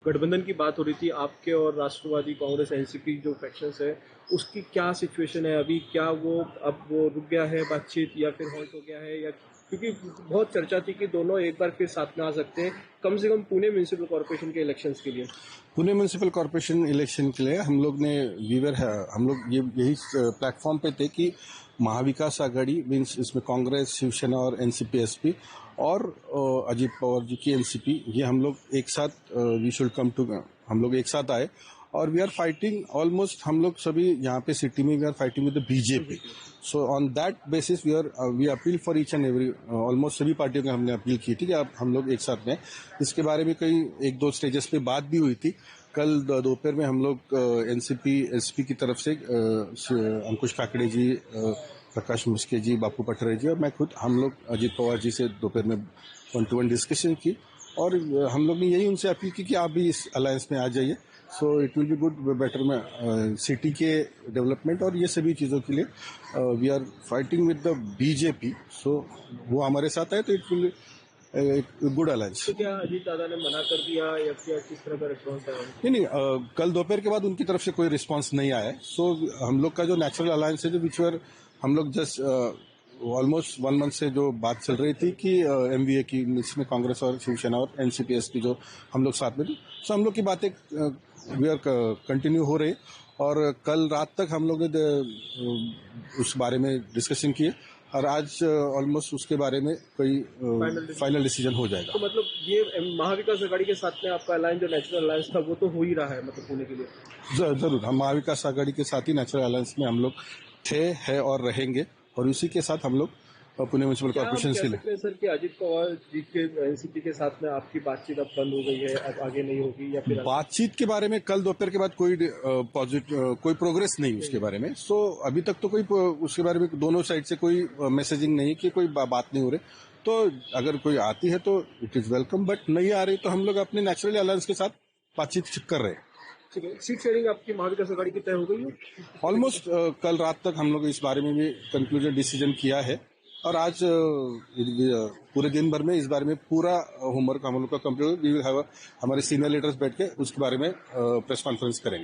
गठबंधन की बात हो रही थी आपके और राष्ट्रवादी कांग्रेस एनसीपी जो फैक्शंस है उसकी क्या सिचुएशन है अभी? क्या वो अब वो रुक गया है बातचीत या फिर हॉल्ट हो गया है? या क्योंकि बहुत चर्चा थी कि दोनों एक बार फिर साथ में आ सकते हैं कम से कम पुणे म्युनिसिपल कॉर्पोरेशन के इलेक्शंस के लिए। पुणे म्यूनिसिपल कॉर्पोरेशन इलेक्शन के लिए हम लोग ने वीवर है, हम लोग यही प्लेटफॉर्म पे थे कि महाविकास आघाड़ी मीन्स इसमें कांग्रेस, शिवसेना और एनसीपी एसपी और अजीत पवार जी की एनसीपी, ये हम लोग एक साथ वी शुड कम टू, हम लोग एक साथ आए और वी आर फाइटिंग ऑलमोस्ट, हम लोग सभी यहाँ पे सिटी में we are fighting with the BJP. So on that basis we appeal for each and every, almost सभी पार्टियों को हमने अपील की थी कि आप हम लोग एक साथ में। इसके बारे में कई एक दो स्टेजेस पे बात भी हुई थी। कल दोपहर में हम लोग एनसीपी एसपी की तरफ से अंकुश काकड़े जी, प्रकाश मुस्के जी, बापू पटरे जी और मैं खुद, हम लोग अजीत पवार जी से दोपहर में 1-to-1 डिस्कशन की और हम लोग ने यही उनसे अपील की कि आप भी इस अलायंस में आ जाइए। So it will be good better में सिटी के डेवलपमेंट और ये सभी चीज़ों के लिए we are fighting with the BJP. So वो हमारे साथ है तो इट विल गुड अलायंस। तो क्या अजीत दादा ने मना कर दिया या क्या किस तरह का रिस्पॉन्स आया? नहीं, कल दोपहर के बाद उनकी तरफ से कोई रिस्पांस नहीं आया है। सो हम लोग का जो नेचुरल अलायंस है, जो विच वर हम लोग जस्ट ऑलमोस्ट 1 मंथ से जो बात चल रही थी कि एमवीए की, इसमें कांग्रेस और शिवसेना और एनसीपीएस की जो हम लोग साथ में थे, सो हम लोग की बातें वी आर कंटिन्यू हो रही और कल रात तक हम लोग ने उस बारे में डिस्कशन किए और आज ऑलमोस्ट उसके बारे में कोई फाइनल डिसीजन हो जाएगा। तो मतलब ये महाविकास आघाड़ी के साथ में आपका अलायंस जो नेचुरल अलायंस था वो तो हो ही रहा है मतलब पुणे के लिए? जरूर, हम महाविकास आघाड़ी के साथ ही नेचुरल अलायंस में हम लोग थे, है और रहेंगे और उसी के साथ हम लोग पुणे म्यूनिसिपल कॉर्पोरेशन के लिए। सर कि अजीत पवार जी के एनसीपी के साथ में आपकी बातचीत अब बंद हो गई है, अब आगे नहीं होगी या फिर? बातचीत के बारे में कल दोपहर के बाद कोई पॉजिटिव कोई प्रोग्रेस नहीं उसके बारे में। सो अभी तक तो कोई उसके बारे में दोनों साइड से कोई मैसेजिंग नहीं कि कोई बात नहीं हो रही। तो अगर कोई आती है तो इट इज वेलकम, बट नहीं आ रही तो हम लोग अपने नेचुरल अलायंस के साथ बातचीत कर रहे हैं। ठीक है, सीट शेयरिंग आपकी महाविकास आघाड़ी की तय हो गई है? ऑलमोस्ट कल रात तक हम लोग इस बारे में भी कंक्लूजन डिसीजन किया है और आज पूरे दिन भर में इस बारे में पूरा होमवर्क हम लोग का कंप्लीट, वी विल हैव हमारे सीनियर लीडर्स बैठ के उसके बारे में प्रेस कॉन्फ्रेंस करेंगे।